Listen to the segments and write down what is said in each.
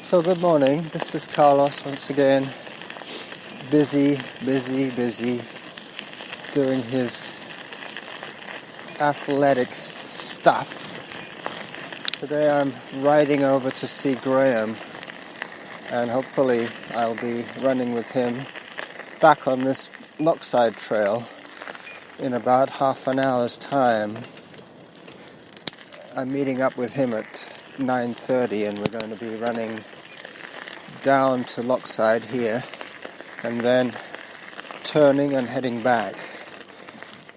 So good morning, this is Carlos once again, busy doing his athletics stuff. Today I'm riding over to see Graeme, and hopefully I'll be running with him back on this Lochside trail in about half an hour's time. I'm meeting up with him at 9:30 and we're going to be running down to Lochside here and then turning and heading back.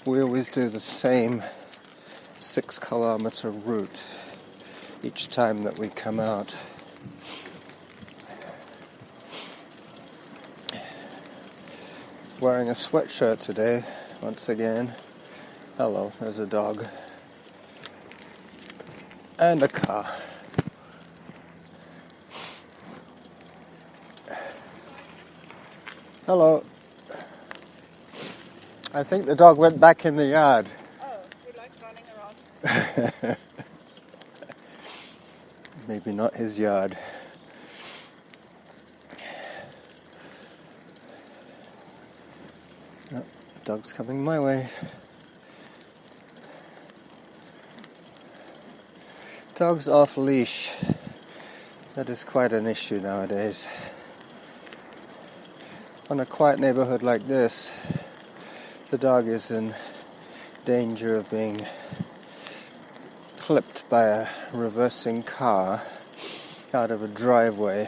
We always do the same 6-kilometer route each time that we come out. Wearing a sweatshirt today, once again. Hello, there's a dog. And a car. Hello. I think the dog went back in the yard. Oh, he likes running around. Maybe not his yard. Oh, dog's coming my way. Dogs off leash. That is quite an issue nowadays. On a quiet neighborhood like this, the dog is in danger of being clipped by a reversing car out of a driveway.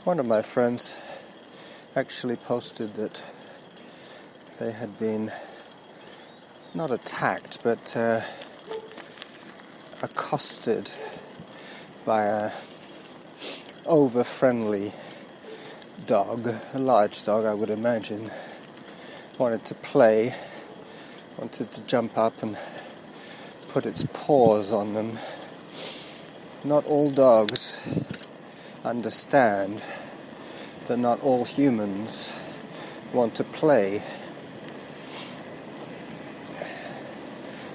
One of my friends actually posted that they had been not attacked, but accosted by a over-friendly dog, a large dog I would imagine, wanted to play, wanted to jump up and put its paws on them. Not all dogs understand that not all humans want to play.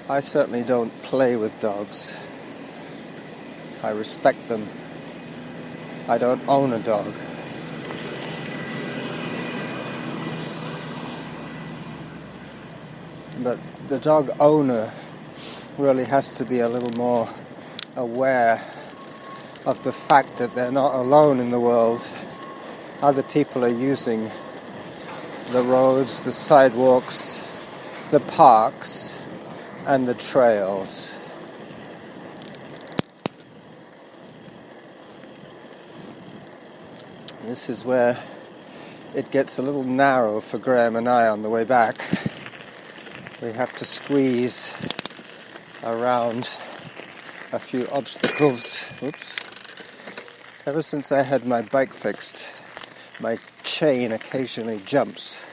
I certainly don't play with dogs. I respect them. I don't own a dog. But the dog owner really has to be a little more aware of the fact that they're not alone in the world. Other people are using the roads, the sidewalks, the parks, and the trails. This is where it gets a little narrow for Graeme and I on the way back. We have to squeeze around a few obstacles. Oops. Ever since I had my bike fixed, my chain occasionally jumps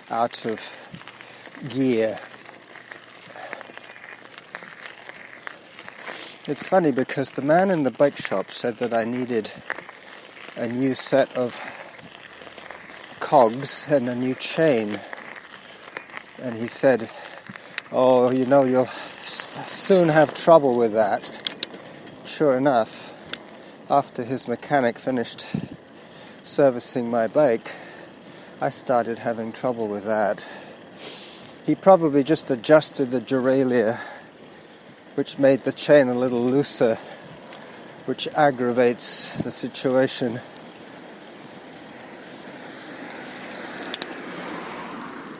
out of gear. It's funny because the man in the bike shop said that I needed a new set of cogs and a new chain. And he said, "Oh, you know, you'll soon have trouble with that." Sure enough, after his mechanic finished servicing my bike, I started having trouble with that. He probably just adjusted the derailleur, which made the chain a little looser, which aggravates the situation.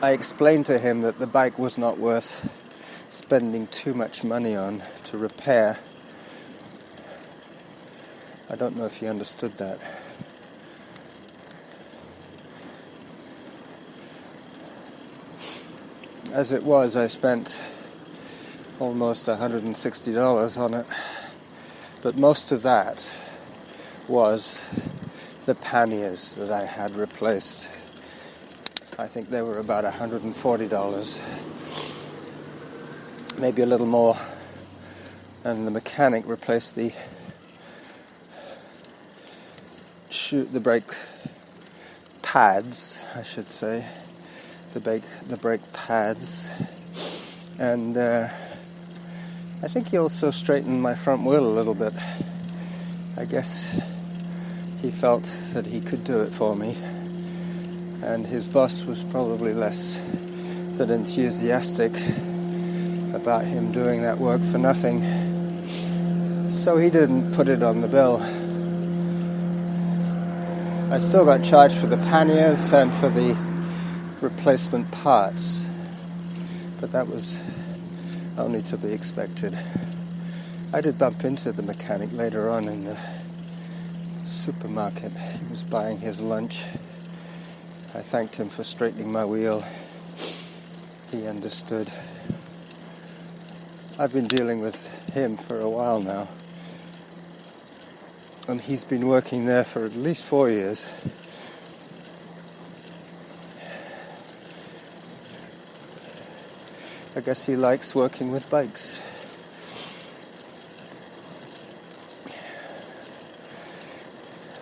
I explained to him that the bike was not worth spending too much money on to repair. I don't know if he understood that. As it was, I spent almost $160 on it, but most of that was the panniers that I had replaced. I think they were about $140, maybe a little more, and the mechanic replaced the brake pads, I should say, the brake pads, and I think he also straightened my front wheel a little bit. I guess he felt that he could do it for me, and his boss was probably less than enthusiastic about him doing that work for nothing, so he didn't put it on the bill. I still got charged for the panniers and for the replacement parts, but that was only to be expected. I did bump into the mechanic later on in the supermarket. He was buying his lunch. I thanked him for straightening my wheel. He understood. I've been dealing with him for a while now, and he's been working there for at least 4 years. I guess he likes working with bikes.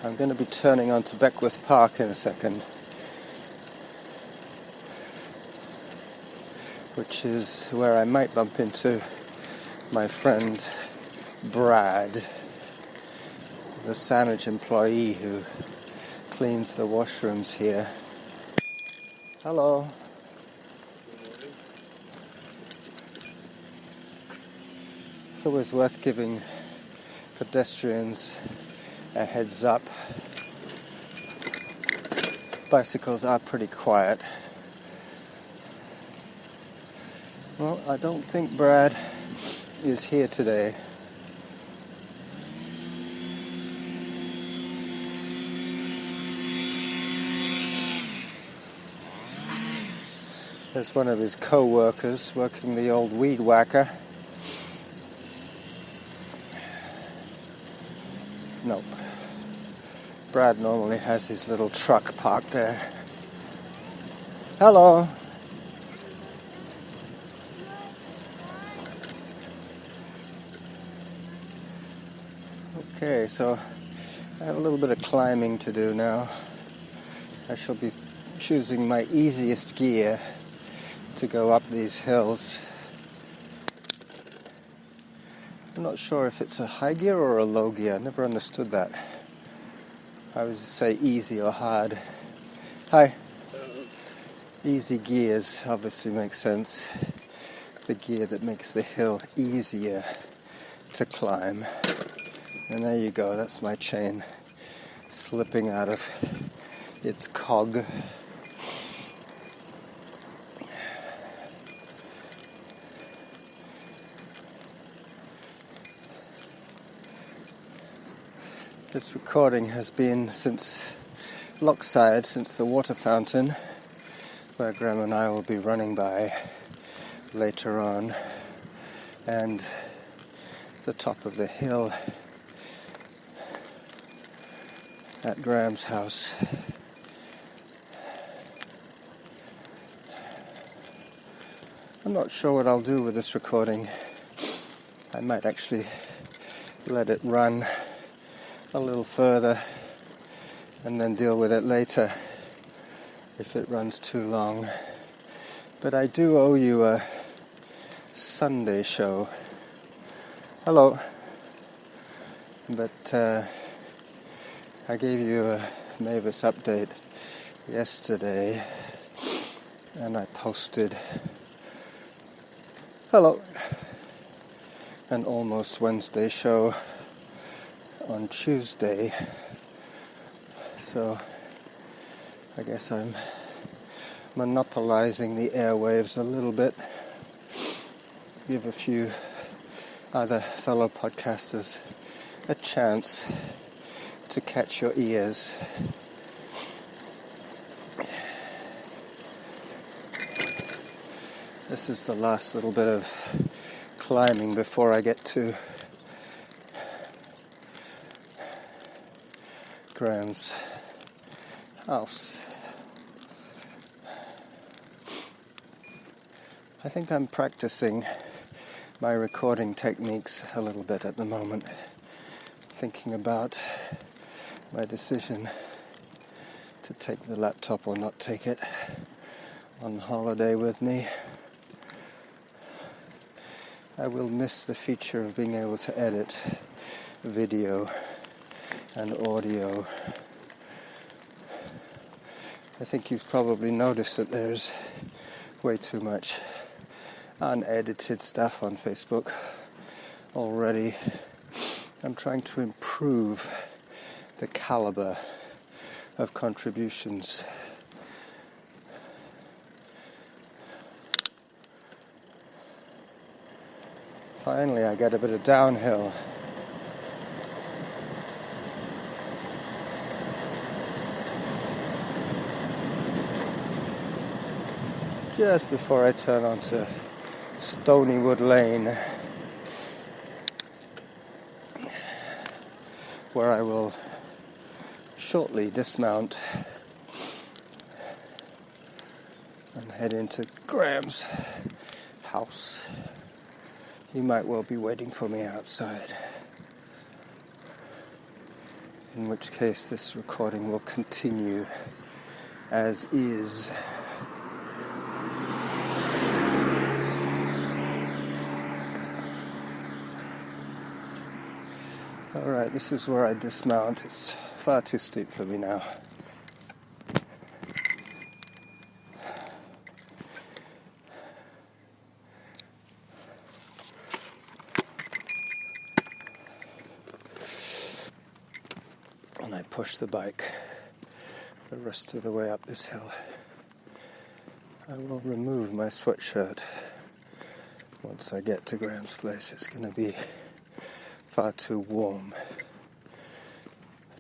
I'm going to be turning onto Beckwith Park in a second, which is where I might bump into my friend Brad, the Saanich employee who cleans the washrooms here. Hello. It's always worth giving pedestrians a heads up. Bicycles are pretty quiet. Well, I don't think Brad is here today. There's one of his co-workers working the old weed whacker. Nope. Brad normally has his little truck parked there. Hello. Okay, so I have a little bit of climbing to do now. I shall be choosing my easiest gear to go up these hills. I'm not sure if it's a high gear or a low gear. I never understood that. I would say easy or hard. Hi. Easy gears obviously make sense. The gear that makes the hill easier to climb. And there you go, that's my chain slipping out of its cog. This recording has been since Lockside, since the water fountain, where Graeme and I will be running by later on, and the top of the hill at Graeme's house. I'm not sure what I'll do with this recording. I might actually let it run a little further and then deal with it later if it runs too long. But I do owe you a Sunday show. Hello. But I gave you a Mavis update yesterday, and I posted an almost Wednesday show on Tuesday. So I guess I'm monopolizing the airwaves a little bit. Give a few other fellow podcasters a chance to catch your ears. This is the last little bit of climbing before I get to Graeme's house. I think I'm practicing my recording techniques a little bit at the moment, thinking about my decision to take the laptop or not take it on holiday with me. I will miss the feature of being able to edit video and audio. I think you've probably noticed that there's way too much unedited stuff on Facebook already. I'm trying to improve the caliber of contributions. Finally, I get a bit of downhill. Just before I turn onto Stonywood Lane, where I will shortly dismount and head into Graeme's house. He might well be waiting for me outside, in which case this recording will continue as is. Alright, this is where I dismount. It's far too steep for me now. And I push the bike the rest of the way up this hill. I will remove my sweatshirt once I get to Graeme's place. It's going to be far too warm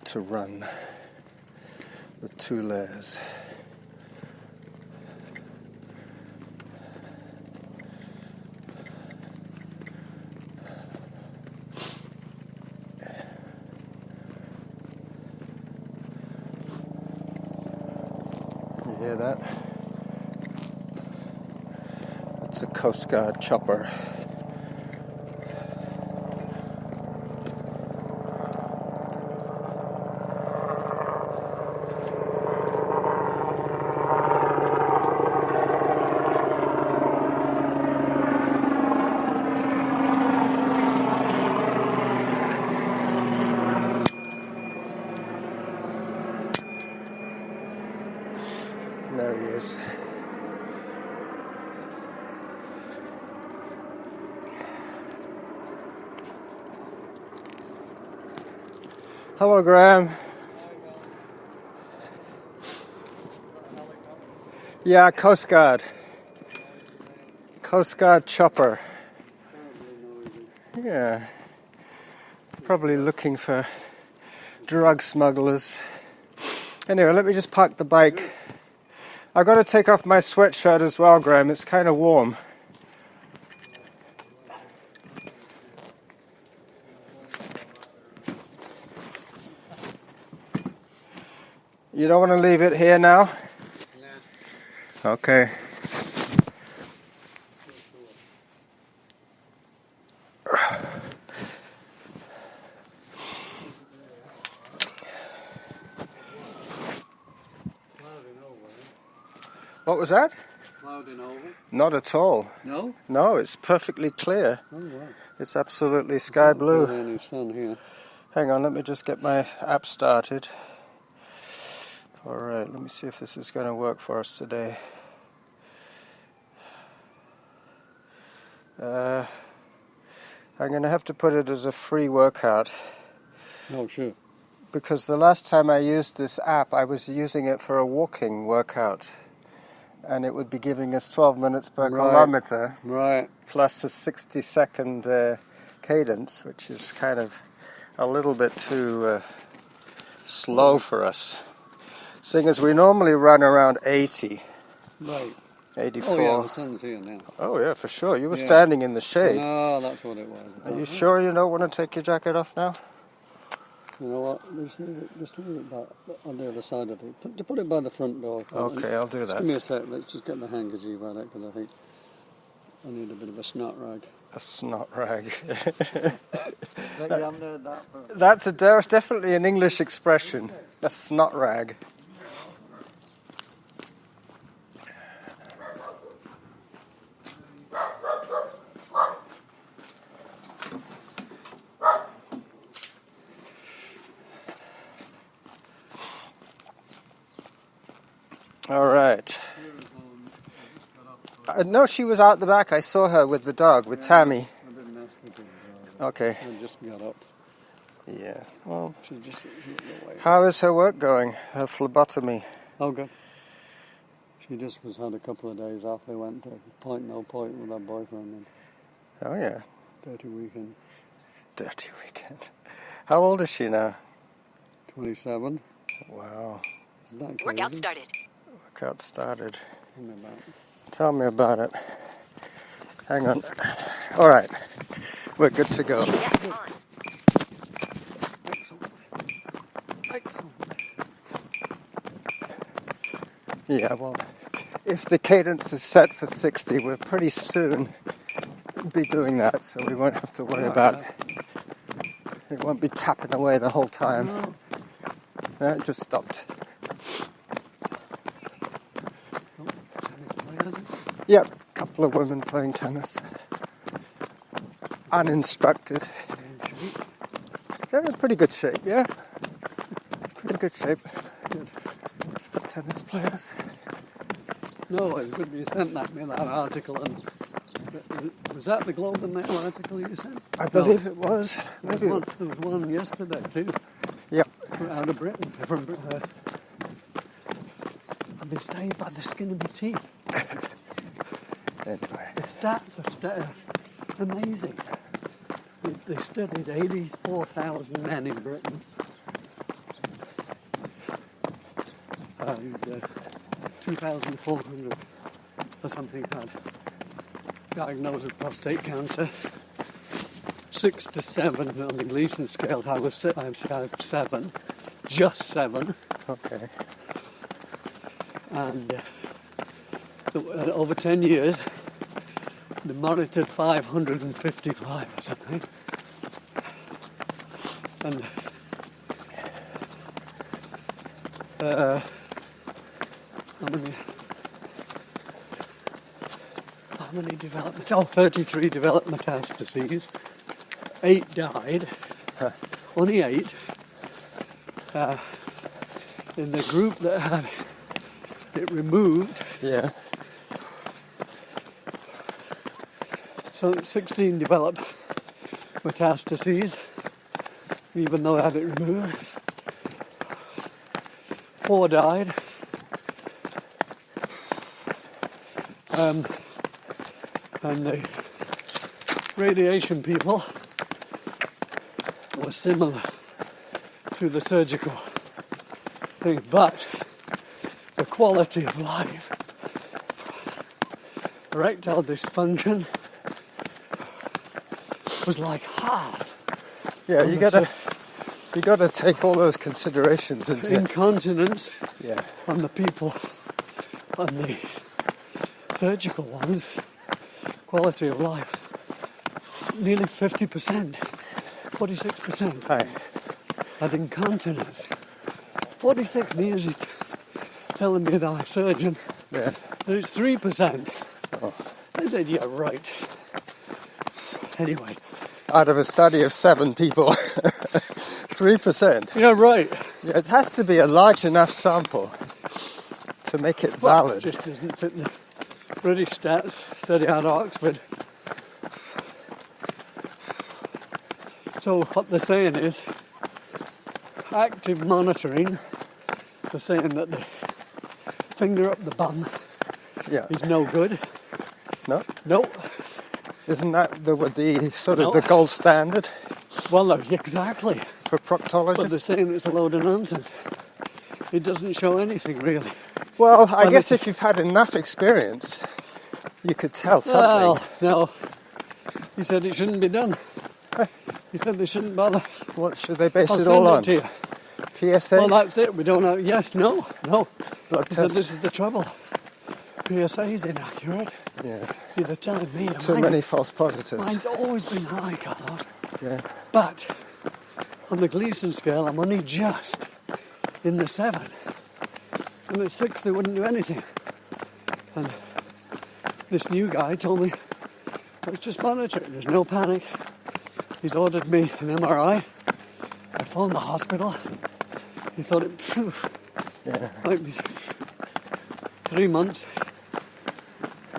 to run with 2 layers. You hear that? That's a Coast Guard chopper. There he is. Hello, Graeme. Yeah, Coast Guard. Coast Guard chopper. Yeah. Probably looking for drug smugglers. Anyway, let me just park the bike. I've got to take off my sweatshirt as well, Graeme. It's kind of warm. You don't want to leave it here now? No. Okay. What was that? Clouding over? Not at all. No? No, it's perfectly clear. Oh, right. It's absolutely sky blue. Not any sun here. Hang on, let me just get my app started. Alright, let me see if this is going to work for us today. I'm going to have to put it as a free workout. Oh, sure. Because the last time I used this app, I was using it for a walking workout. And it would be giving us 12 minutes per kilometer. Right. Plus a 60-second cadence, which is kind of a little bit too slow for us. Seeing as we normally run around 80. Right. 84. Oh, yeah, the sun's here now. Oh, yeah, for sure. You were standing in the shade. No, that's what it was. Are you sure you don't want to take your jacket off now? You know what? Just leave it back on the other side of it. Put it by the front door. Okay, I'll do Just that. give me a sec. Let's just get the handkerchief out of it, because I think I need a bit of a snot rag. A snot rag. That's That's definitely an English expression. A snot rag. All right. No, she was out the back. I saw her with the dog, with Tammy. I didn't ask her to. Okay. I just got up. Yeah. Well, She went away. how is her work going? Her phlebotomy. Oh, good. She just had a couple of days off. They went to Point No Point with her boyfriend Oh, yeah. and dirty weekend. Dirty weekend. How old is she now? 27. Wow. Isn't that crazy? Workout started. Workout started. Tell me about it. Tell me about it. Hang on. All right. We're good to go. GPS on. Excellent. Excellent. Yeah, well, if the cadence is set for 60, we'll pretty soon be doing that, so we won't have to worry about it. It won't be tapping away the whole time. No. No, it just stopped. Tennis players. Yep, a couple of women playing tennis. Uninstructed. They're in pretty good shape, yeah? Pretty good shape for tennis players. No, it was good you sent that article. And was that the Globe and Mail article you sent? I believe it was. There was one yesterday too. Yep. Out of Britain. I've been saved by the skin of my teeth. Anyway. The stats are amazing. They studied 84,000 men in Britain. And 2,400 or something had diagnosed with prostate cancer. 6 to 7 on the Gleason scale. I'm 7, just 7. Okay. And over 10 years, they monitored 555 or something. And how many developed? Oh, 33 developed metastases. 8 died. Only 8. In the group that had it removed, Yeah. so 16 developed metastases, even though I had it removed. 4 died. And the radiation people were similar to the surgical thing, but the quality of life, erectile dysfunction, was like half. Yeah, you gotta take all those considerations into Incontinence yeah. on the people on the surgical ones, quality of life, nearly 50%, 46% Hi. had incontinence. 46 years he's telling me that I'm a surgeon, Yeah. that it's 3%. Oh. I said, yeah, right. Anyway, Out of a study of 7 people, 3%. yeah, right. Yeah, it has to be a large enough sample to make it Well, valid. it just doesn't fit the British stats study out of Oxford. So what they're saying is active monitoring. They're saying that the finger up the bum Yeah. is no good. No? No. Isn't that the sort No. of the gold standard Well, no, exactly. for But they're proctologists? saying it's a load of nonsense. It doesn't show anything really. Well, I Well, guess if you've had enough experience, you could tell something. Well, no. He said it shouldn't be done. He said they shouldn't bother. What should they base I'll it send all it on? to you. PSA? Well, that's it. We don't know. Yes, no. Blood He said test? this is the trouble. PSA is inaccurate. Yeah. See, they're telling me. Too many false positives. Mine's always been high, Carlos. Yeah. But on the Gleason scale, I'm only just in the 7. And at 6, they wouldn't do anything. And this new guy told me, let's just monitor it. There's no panic. He's ordered me an MRI. I phoned the hospital. He thought it Yeah. might be 3 months.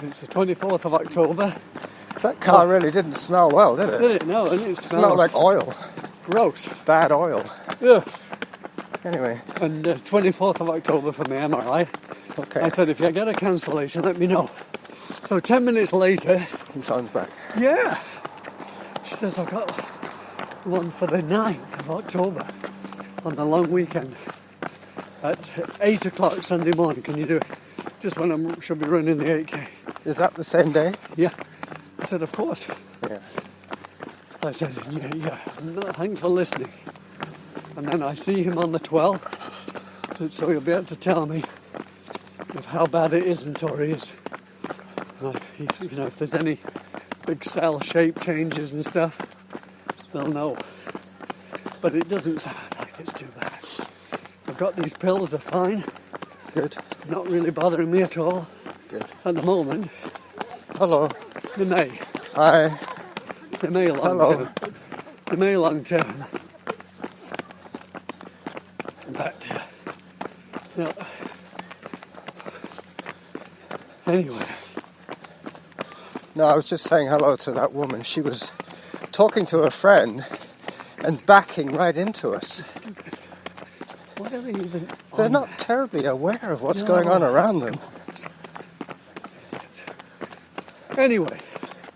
It's the 24th of October. That car really didn't smell well, did it? Did it? No, and it It smelled like oil. gross. Bad oil. Yeah. Anyway, And 24th of October for my MRI. okay. I said, if you get a cancellation, let me know. So 10 minutes later, He phones back. yeah, she says, I've got one for the 9th of October on the long weekend at 8 o'clock Sunday morning. Can you do it? Just when I should be running the 8K. Is that the same day? Yeah. I said, of course. Yeah. I said, yeah, thanks for listening. And then I see him on the 12th, so he'll be able to tell me of how bad it is in Torres. If there's any big cell shape changes and stuff, they'll know. But it doesn't sound like it's too bad. I've got these pills, are fine. Good. Not really bothering me at all. Good. At the moment, Hello. they may. Hi. They may long Hello. term. They may long term. But, no. Anyway. No, I was just saying hello to that woman. She was talking to a friend and backing right into us. What are they even They're on? not terribly aware of what's No. going on around them. Anyway,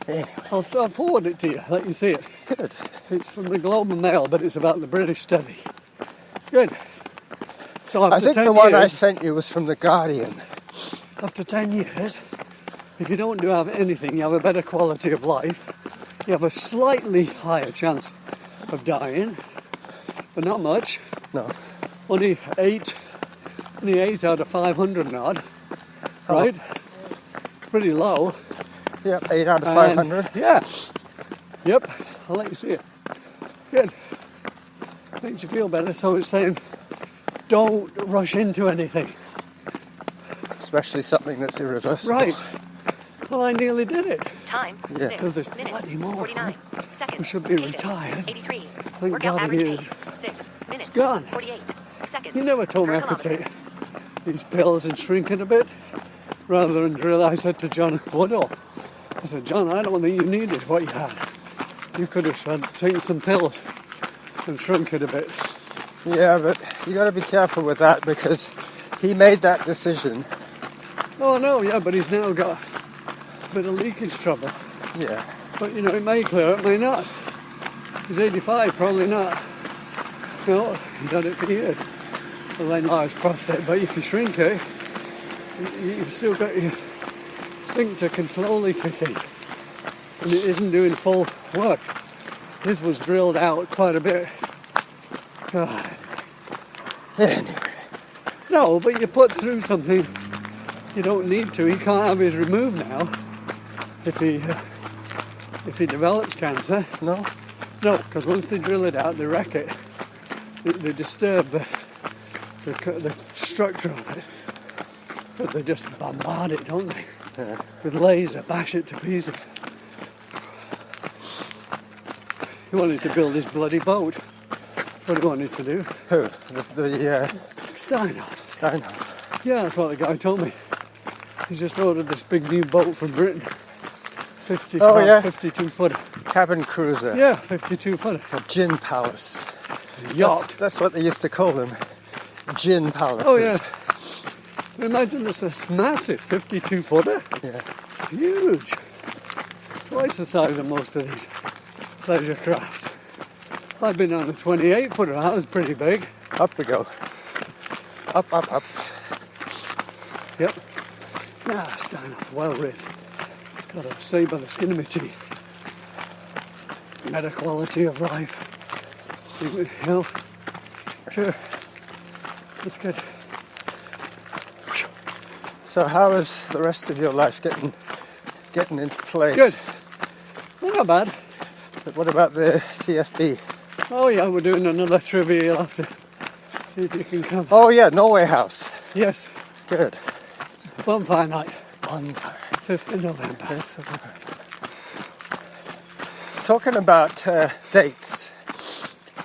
Anyway, I'll forward it to you, let you see it. good. It's from the Globe and Mail, but it's about the British study. It's good. So I after think 10 the one I years, sent you was from The Guardian. after 10 years, if you don't have anything, you have a better quality of life. You have a slightly higher chance of dying, but not much. No. Only eight out of 500 and odd, right? Pretty low. Yep, 8 out of And- 500. Yeah. Yep. I'll let you see it. Good. Makes you feel better. So it's saying, don't rush into anything. Especially something that's irreversible. Right. Well, I nearly did it. Time, Yeah. 'Cause there's 6 minutes, bloody more. 49 seconds. We should be Cadence, retired. 83. Thank Workout God average he is. pace, 6 minutes, gone. 48 seconds. You never told me I per could kilometer. take these pills and shrink it a bit rather than drill. I said to John Woodall, I said, John, I don't think you needed what you had. You could have taken some pills and shrunk it a bit. Yeah, but you got to be careful with that because he made that decision. Oh, no, yeah, but he's now got a bit of leakage trouble. Yeah. But, it may clear, it may not. He's 85, probably not. He's had it for years. Well, then large prostate, but if you shrink it, you've still got your sphincter can slowly kick in. And it isn't doing full work. His was drilled out quite a bit. God. Anyway. No, but you put through something you don't need to. He can't have his removed now if he develops cancer. No? No, because once they drill it out, they wreck it. They disturb the structure of it. But they just bombard it, don't they? Yeah. With laser, bash it to pieces. He wanted to build his bloody boat. That's what he wanted to do. Who? The Steinhoff. Steinhoff. Yeah, that's what the guy told me. He's just ordered this big new boat from Britain. 52 footer. Cabin cruiser. Yeah, 52 footer. A gin palace. Yacht. That's what they used to call them. Gin palaces. Oh, yeah. Imagine this massive 52 footer. Yeah. Huge. Twice the size of most of these pleasure crafts. I've been on a 28 footer. That was pretty big. Up we go. Up, up, up. Yep. Steinhoff, well rid. Got to say by the skin of my teeth. Better quality of life. Sure. That's good. So how is the rest of your life getting into place? Good. Well, not bad. But what about the CFD? Oh yeah, we're doing another trivia. You'll have to see if you can come. Oh yeah, Norway House. Yes. Good. Bonfire night. Bonfire. 5th of November. Talking about dates,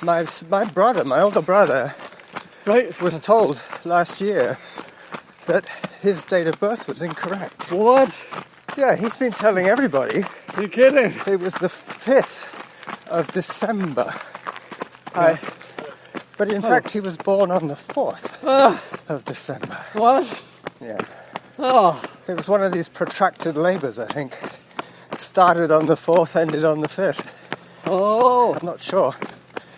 my older brother, Right. was told last year that his date of birth was incorrect. What? Yeah, he's been telling everybody You kidding? it was the 5th of December. But in fact, he was born on the 4th of December. What? Yeah. Oh, It was one of these protracted labours, I think. Started on the 4th, ended on the 5th. oh. I'm not sure.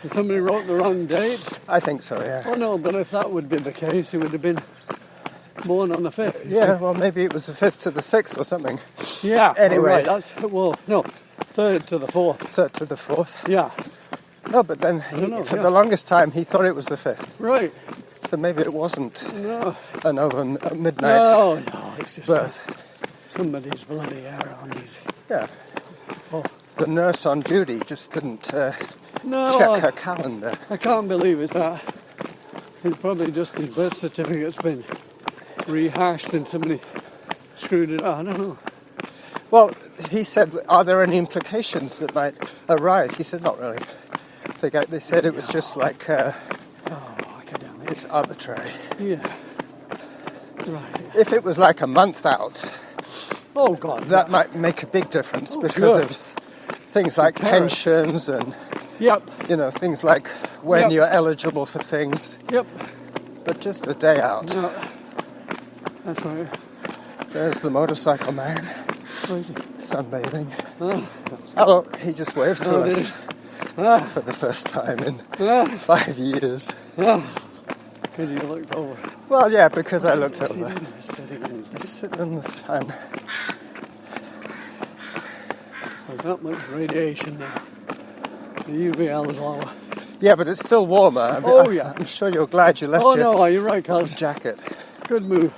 Somebody wrote the wrong date. I think so, yeah. Oh no, but if that would be the case, he would have been born on the 5th. you Yeah, well, maybe it was the 5th to the 6th or something. see. Yeah. Anyway. Oh, right, that's, well, no. 3rd to the 4th. 3rd to the 4th. Yeah. No, but then don't know, for yeah. the longest time he thought it was the 5th. Right. So maybe it wasn't No. an over midnight No, it's just birth. somebody's bloody error on these. Yeah. Oh. The nurse on duty just didn't No, check her calendar. I can't believe it's that. It's probably just his birth certificate's been rehashed and somebody screwed it up. I don't know. Well, he said, are there any implications that might arise? He said, not really. They said it was just like, Oh, academic. it's arbitrary. Yeah. Right. If it was like a month out, Oh, God. that might make a big difference Oh, because sure. of things like Terrorists. pensions and, Yep. you know, things like when Yep. you're eligible for things. Yep. But just a day out. No. That's right. There's the motorcycle man, Where is he? sunbathing. Oh, Hello, he just waved to oh, us did he? Ah, for the first time in ah, 5 years. ah. Because he looked over. Well, yeah, because I looked What's he over. doing? He's studying in his He's sitting in the sun. There's not much radiation now. The UVL is lower. Yeah, but it's still warmer. Oh, yeah. I'm sure you're glad you left Oh, your no, you're right, Carl. jacket. Good move.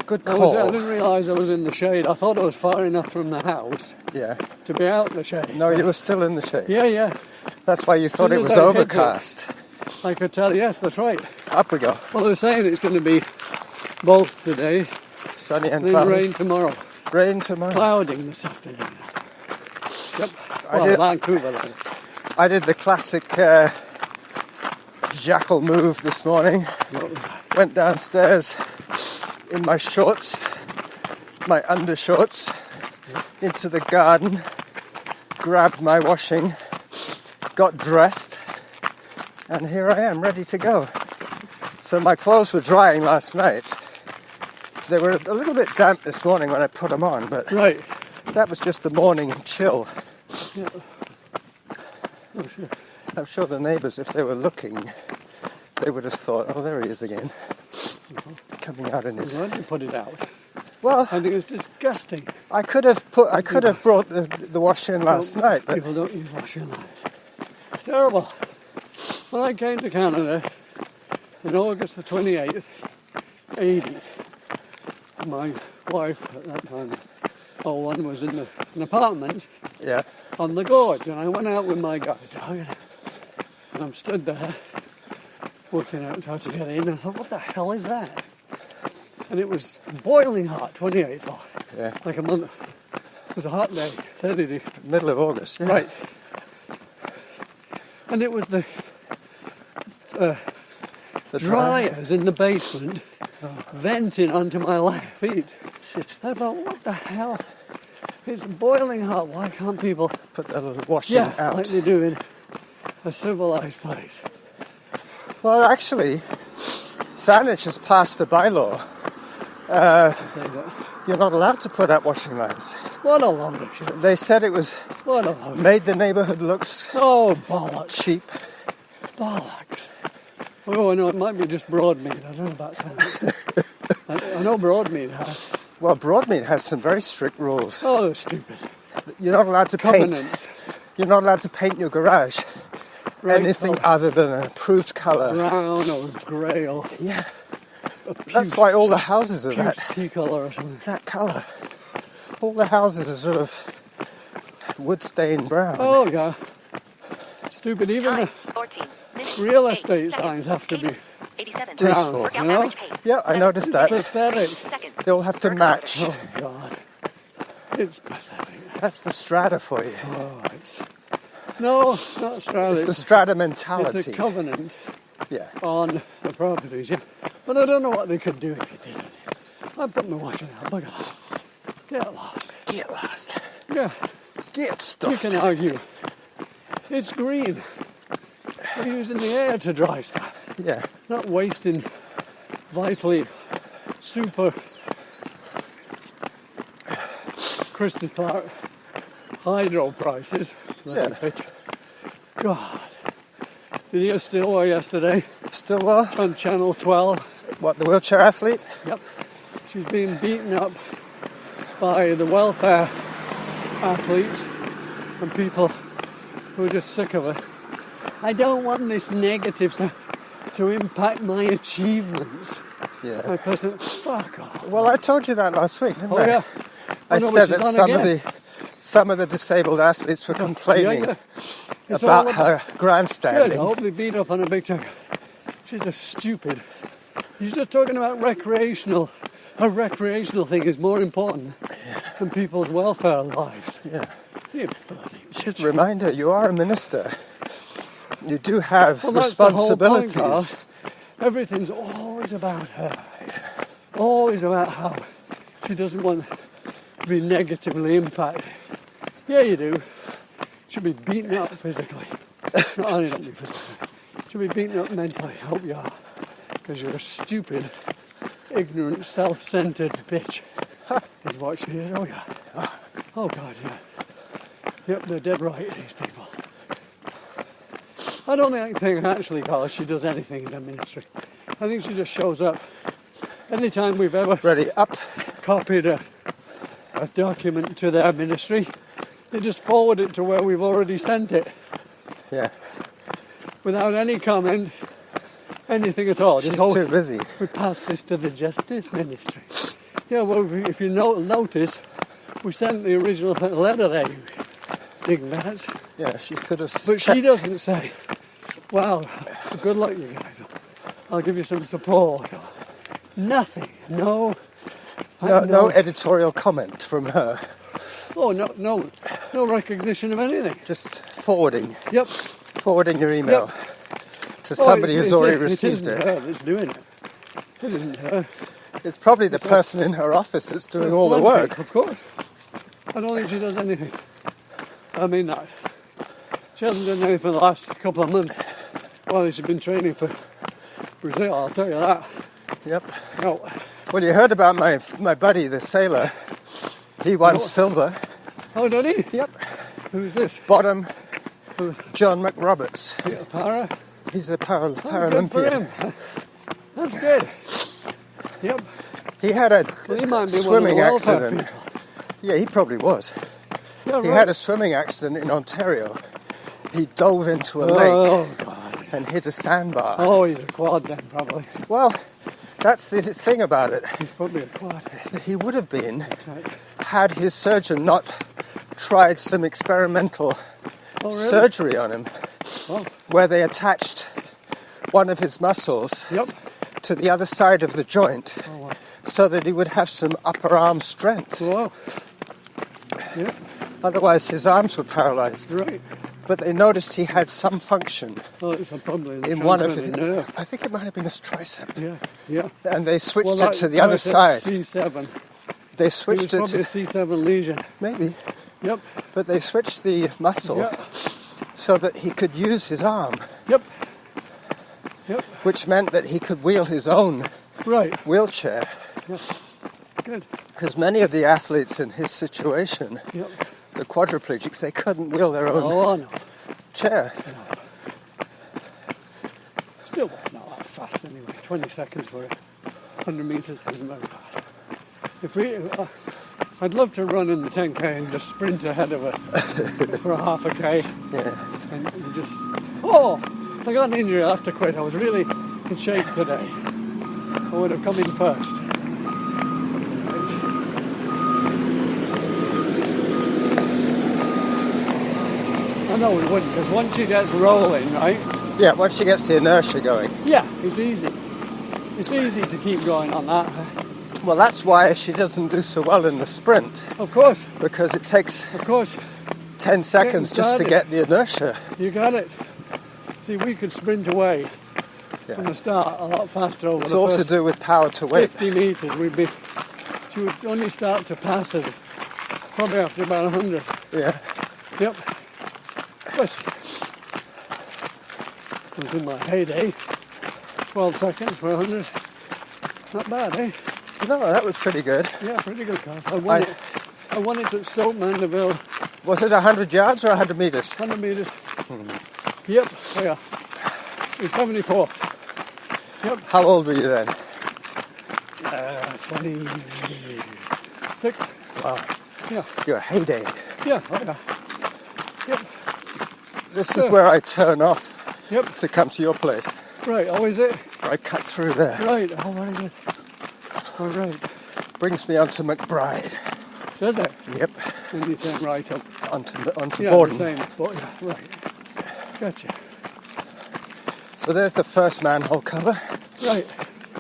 Good I call. didn't realise I was in the shade. I thought I was far enough from the house Yeah. to be out in the shade. No, you were still in the shade. Yeah, yeah. That's why you thought Soon it as was I hit it. overcast. I could tell. Yes, that's right. Up we go. Well, they're saying it's going to be both today Sunny and and then cloudy. rain tomorrow. Rain tomorrow. Clouding this afternoon. Yep. I Well, did- Vancouver, then. I did the classic Jackal move this morning. What was that? Went downstairs in my shorts, my undershorts, into the garden, grabbed my washing, got dressed, and here I am, ready to go. So my clothes were drying last night. They were a little bit damp this morning when I put them on, but Right. that was just the morning chill. Yeah. Oh, sure. I'm sure the neighbours, if they were looking, they would have thought, oh, there he is again, coming out in his... Why did you put it out? Well, I think it's disgusting. I could have brought the wash in last night, but People don't use washing lines. It's terrible. When I came to Canada in August the 28th, 80, my wife at that time, one was in an apartment yeah, on the gorge, and I went out with my guide dog, and I'm stood there working out how to get in, and I thought, what the hell is that? And it was boiling hot, 28th, yeah, like a month. It was a hot day, 30 degrees. middle of August. Yeah. Right. And it was the The dryers in the basement venting onto my left feet. I thought, what the hell? It's boiling hot. Why can't people, Put the washing out. like they do in a civilized place? Well, actually, Saanich has passed a bylaw. To say that. You're not allowed to put out washing lines. What a load of shit. They said it was What a load. made the neighbourhood look Oh, bollocks. cheap. Bollocks. Oh, I know, it might be just Broadmead. I don't know about that. I know Broadmead has. Well, Broadmead has some very strict rules. Oh, they're stupid. You're not allowed to paint. Covenants. You're not allowed to paint your garage Right anything colour. other than an approved colour. Brown or grey or Yeah, a that's why all the houses are that tea colour or something. colour. All the houses are sort of wood stained brown. Oh, yeah. Stupid. Even Time, the 14 minutes. real 8 estate seconds. signs have to be Cadence, 87. Tasteful. Workout You know? average pace. Yeah, I 7 noticed that. pathetic. Seconds. They all have to Workout match. Oh, God. It's pathetic. That's the strata for you. Oh, it's... No, not Australia. It's the strata It's mentality. a covenant Yeah. on the properties, yeah. But I don't know what they could do if you did it. I've got my watch now. Look at that. Get lost. Get lost. Yeah, Get you stuffed. can argue. It's green. We're using the air to dry stuff. Yeah. Not wasting vitally super Christy Clark hydro prices. Yeah. God. Did you hear Stillwell yesterday Stillwell? on Channel 12? What, the wheelchair athlete? Yep. She's being beaten up by the welfare athletes and people who are just sick of it. I don't want this negative to impact my achievements. Yeah. My person, fuck off. Well, I told you that last week, didn't Oh I? yeah. I no, said but that she's on some of the disabled athletes were complaining Yeah. It's all about her grandstanding. Good. I hope they beat up on a big time. She's a stupid. You're just talking about recreational. A recreational thing is more important than people's welfare lives. Yeah. You bloody. Just a reminder, you are a minister. You do have Well, that's the whole point, responsibilities. Carl. Everything's always about her. Always about how she doesn't want to be negatively impacted. Yeah, you do. She'll be beaten up physically. Not only not be physically. She'll be beaten up mentally. I hope you are. Because you're a stupid, ignorant, self-centered bitch. Is what she is. Oh, yeah. Oh, God, yeah. Yep, they're dead right, these people. I don't think actually, Carl, she does anything in the ministry. I think she just shows up. Anytime we've ever Ready, up. copied a document to their ministry, they just forward it to where we've already sent it. Yeah. Without any comment, anything at all. She's Just too busy. we passed this to the Justice Ministry. Yeah, well, if you notice, we sent the original letter there, you dingbats. Yeah, she could have. But she doesn't say, well, good luck, you guys. I'll give you some support. Nothing. No editorial comment from her. Oh, no recognition of anything. Just forwarding your email to somebody who's already received it. It isn't her that's doing it. It isn't her. It's probably the person in her office that's doing all the work. Of course. I don't think she does anything. I mean that. She hasn't done anything for the last couple of months. Well, she's been training for Brazil, I'll tell you that. Yep. No. Well, you heard about my buddy, the sailor. He won silver. Oh, did he? Yep. Who's this? Bottom, John McRoberts. Yeah, para? He's a Good for Paralympian. him. That's good. Yep. He had a Well, he might be swimming one of the welfare accident. people. Yeah, he probably was. Yeah, He right. had a swimming accident in Ontario. He dove into a lake Oh, God. and hit a sandbar. Oh, he's a quad then, probably. Well, that's the thing about it. He's probably a quad. He would have been Right. had his surgeon not tried some experimental Oh, really? surgery on him Oh, where they attached one of his muscles yep. to the other side of the joint Oh, wow. so that he would have some upper arm strength. Wow. Yep, Otherwise, his arms were paralyzed. right. But they noticed he had some function Well, it's probably the in one of transmitting his. nerve. I think it might have been his tricep. Yeah, yeah. And they switched Well, it that to the other side. C7. They It was switched it probably a to. C7 lesion. Maybe. Yep, But they switched the muscle yep, so that he could use his arm, yep, yep. which meant that he could wheel his own Right. wheelchair. Good. Because many of the athletes in his situation, Yep. the quadriplegics, they couldn't wheel their own Oh, no. chair. Still not that fast anyway. 20 seconds for 100 metres isn't very fast. If we, I'd love to run in the 10k and just sprint ahead of it for a half a k. Yeah. And just, oh, I got an injury. I have to quit. I was really in shape today. I would have come in first. I know we wouldn't, because once she gets rolling, right? Yeah, once she gets the inertia going. Yeah, it's easy. It's easy to keep going on that. Well, that's why she doesn't do so well in the sprint, Of course, because it takes of course. 10 seconds just to started. get the inertia. You got it. See, we could sprint away from Yeah. the start a lot faster over It's the all to first do with power to weight. 50 metres. We'd be She would only start to pass it probably after about 100. Yeah. Yep. But it was in my heyday. 12 seconds for 100. Not bad, eh? No, that was pretty good. Yeah, pretty good calf. I won it at Stoke Mandeville, Was it 100 yards or 100 metres? 100 metres. Yep, oh yeah. It was 74. Yep. How old were you then? 26. Wow. Yeah, Your heyday. yeah, oh yeah. Yep, This is where I turn off yep. to come to your place. Right, oh, is it? I cut through there. Right, oh, very good. All right. Brings me onto McBride. Does it? Yep. And you turn right up. Onto Yeah, Borden. the same. But, yeah, right. Gotcha. So there's the first manhole cover. Right.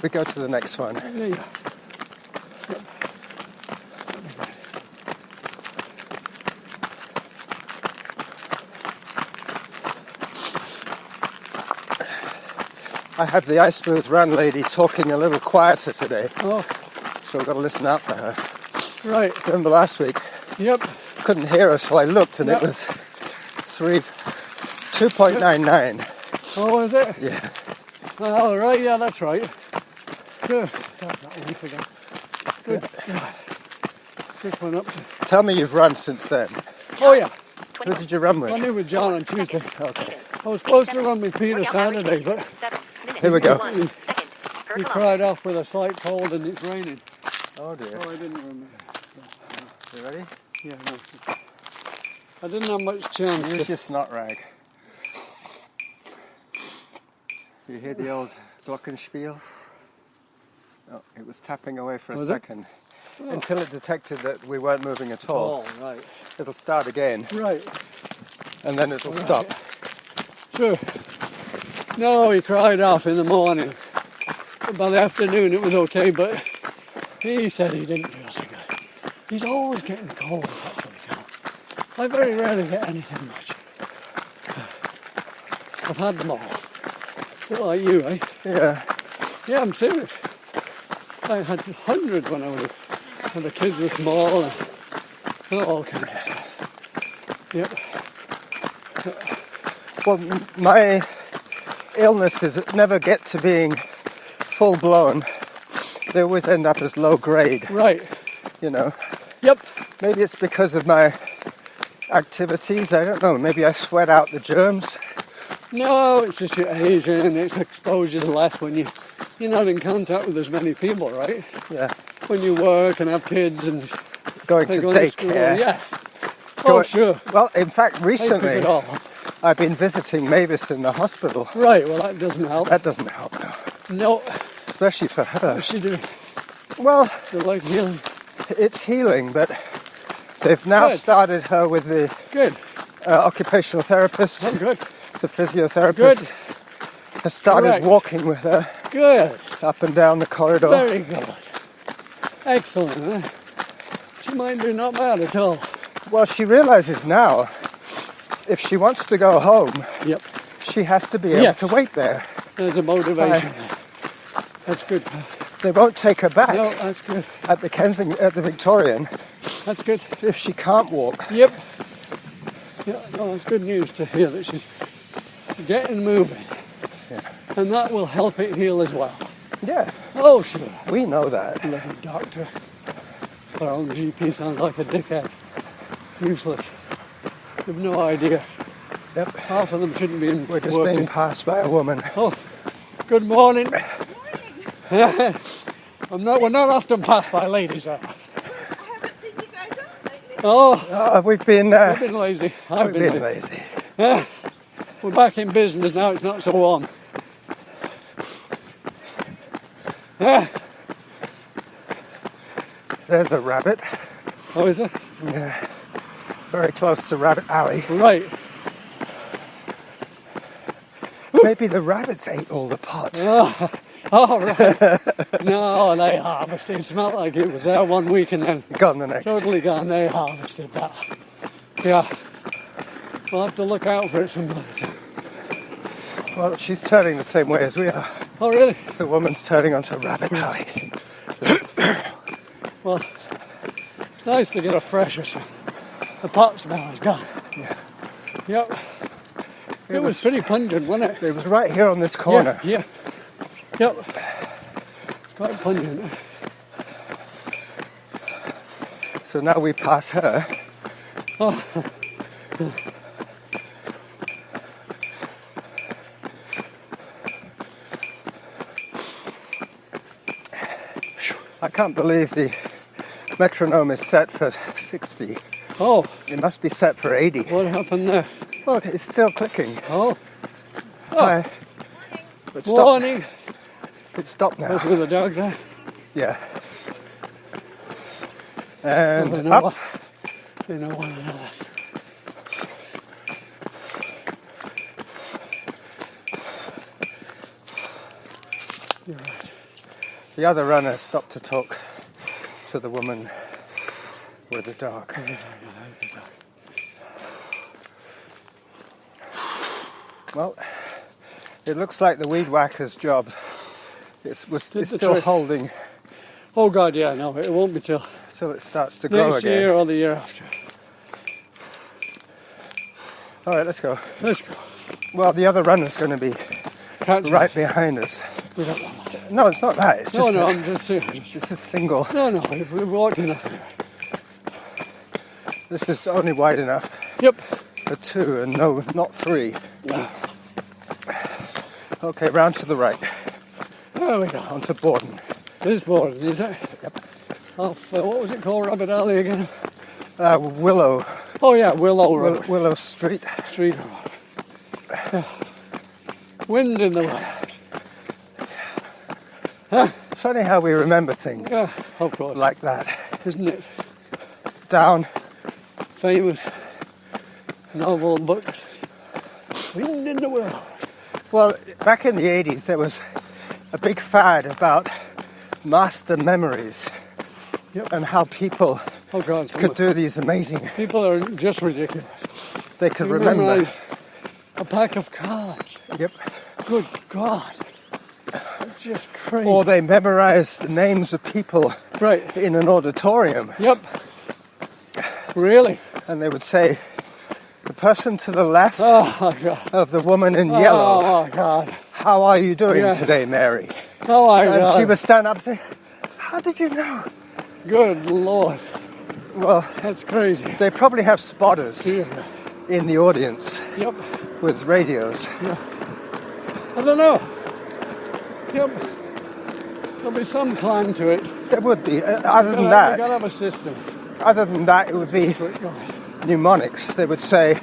We go to the next one. There you go. Yep. I have the Ice Smooth Run lady talking a little quieter today, Oh, so we've got to listen out for her. right. Remember last week? Yep. Couldn't hear her, so I looked and Yep. it was 2.99. Oh, is it? Yeah. Oh, right, yeah, that's right. Good. That's that leaf again. Good. God. This one up to... Tell me you've run since then. Oh, yeah. Who did you run with? I knew with John on Tuesday. Okay. I was supposed to run with Peter Saturday, but Here we go. Second per we kilometer. cried off with a slight cold and it's raining. Oh dear. So I didn't run. You ready? Yeah, no. I didn't have much chance. Use your snot rag. You hear the old glockenspiel? Oh, it was tapping away for a Was it? second. Until it detected that we weren't moving at all. Oh, right. It'll start again, Right. and then it'll Right. stop. Sure. No, he cried off in the morning. By the afternoon it was okay, but he said he didn't feel so good. He's always getting cold, actually. I very rarely get anything much. I've had them all. Bit like you, eh? Yeah. Yeah, I'm serious. I had hundreds when I was when the kids were small and all kinds of stuff. Yep. Well, my illnesses never get to being full blown. They always end up as low grade, Right. you know. Yep. Maybe it's because of my activities, I don't know. Maybe I sweat out the germs. No, it's just your age and its exposure's less when you're not in contact with as many people, right? Yeah. When you work and have kids and Going they to go to school. daycare. Yeah. Go- Oh, sure. Well, in fact, I pick recently it all. I've been visiting Mavis in the hospital. Right, well, that doesn't help. That doesn't help, no. No. Especially for her. What's she doing? Well, The leg healing. it's healing, but they've now Good. started her with the Good. occupational therapist. Oh, good. The physiotherapist has started Correct. walking with her Good. up and down the corridor. Very good. Excellent, eh? She might be not bad at all. Well, she realizes now if she wants to go home, Yep. she has to be able Yes. to wait there. There's a motivation. That's good. They won't take her back No, that's good. at the Victorian That's good. if she can't walk. Yep. Yeah, no, it's good news to hear that she's getting moving. Yeah. And that will help it heal as well. Yeah, Oh, sure. we know that. Bloody doctor. Our own GP sounds like a dickhead. Useless. You've no idea. Yep. Half of them shouldn't be in We're just working. being passed by a woman. Oh, good morning. We're not often passed by ladies, are we? I haven't seen you guys up lately. Oh, We've been I've been lazy. I've we've been been lazy. lazy. We're back in business now, it's not so warm. There's a rabbit. Oh, is it? Yeah. Very close to Rabbit Alley. Right. Maybe the rabbits ate all the pot. Oh, right. No, they harvested. It smelled like it was there one week and then Gone the next. totally gone. They harvested that. Yeah. We'll have to look out for it some other time. Well, she's turning the same way as we are. Oh, really? The woman's turning onto Rabbit Alley. Well, it's nice to get a fresher. The pot smell is gone. Yeah. Yep. It was pretty pungent, wasn't it? It was right here on this corner. Yeah. Yep. Quite pungent. So now we pass her. Oh. I can't believe the metronome is set for 60. Oh, It must be set for 80. what happened there? Well, it's still clicking. Oh, Hi. It stopped. warning. It stopped now. That's with the dog there. Yeah. They And know up. what- They know one another. You're right. The other runner stopped to talk to the woman with the dog. Well, it looks like the weed whacker's job is the still trick. holding Oh God, yeah, no, it won't be till till it starts to grow next again. year or the year after. All right, let's go. Let's go. Well, the other runner's going to be Catch right us. behind us. We don't want that. No, it's not that. It's No, just no, a, I'm just serious. it's a single. No, we've walked enough. This is only wide enough Yep. for two and no, not three. Okay, round to the right, There we go. onto Borden. This morning, is it? Yep. Off, what was it called, Rabbit Alley again? Willow Oh yeah, Willow Road. Willow Street. Street Road. Yeah. Wind in the way. It's funny how we remember things Yeah, of course. like that. Isn't it? Down. Famous novel books. Wind in the Willow. Well, back in the 80s, there was a big fad about master memories. Yep. And how people Oh God, could do these amazing. people are just ridiculous. They could You remember. memorise a pack of cards. Yep. Good God. It's just crazy. Or they memorized the names of people Right. in an auditorium, Yep. Really? and they would say, "The person to the left Oh my God. of the woman in yellow. Oh my God. How are you doing Yeah. today, Mary?" Oh my And God. she would stand up and say, "How did you know?" Good Lord. Well, That's crazy. they probably have spotters Yeah. in the audience Yep. with radios. I don't know. Yep. There'll be some plan to it. There would be. Other than We've that, got to have a system it would be to it going. mnemonics. They would say,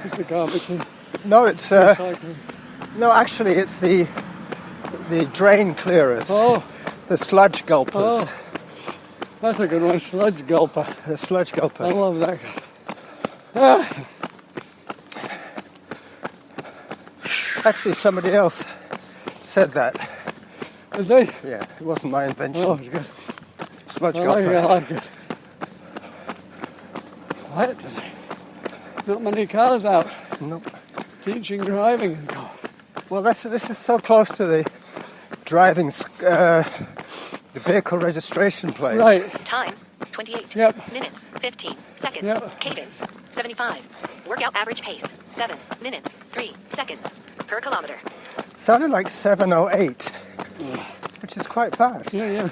It's the garbage and "No, it's recycling. no. Actually, it's the drain clearers, Oh, the sludge gulpers, oh. That's a good one. Sludge gulper. the sludge I gulper." love that guy. Ah, Actually, somebody else said that. did they? Yeah, it wasn't my invention. Oh, it's good. Sludge I like it. I gulper. like it. Quiet today. Not many cars out Nope. teaching driving and go. Well, this is so close to the driving, the vehicle registration place. Right. Time 28 Yep. minutes 15 seconds. Yep. Cadence 75. Workout average pace 7 minutes 3 seconds per kilometer. Sounded like 7:08, which is quite fast. Yeah, yeah.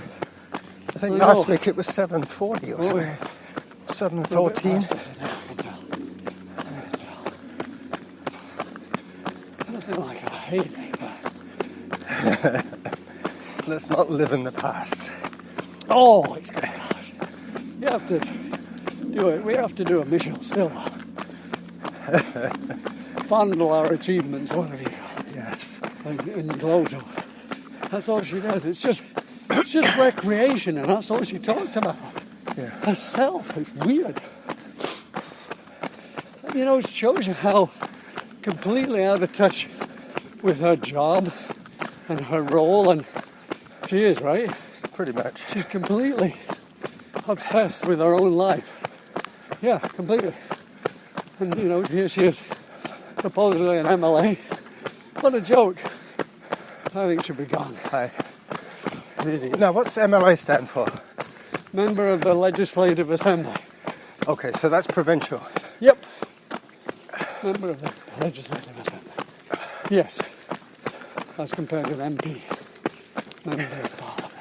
I think I know. last week it was 7:40 or Oh, something. yeah. 7:14. Nothing like a heyday, but Let's not live in the past. oh, it's good. You have to do it. We have to do a mission still. Fondle our achievements, whatever you call it, Yes. and gloat them. That's all she does. It's just recreation, and that's all she talked about. Yeah. Herself. It's weird. You know, it shows you how completely out of touch with her job and her role, and she is, right? Pretty much. She's completely obsessed with her own life. Yeah, completely. And, you know, here she is, supposedly an MLA. What a joke. I think she'll be gone. Hi. An idiot. Now, what's MLA stand for? Member of the Legislative Assembly. Okay, so that's provincial. Yep. Member of the Legislative Assembly. Yes. As compared with MP. Member of Parliament.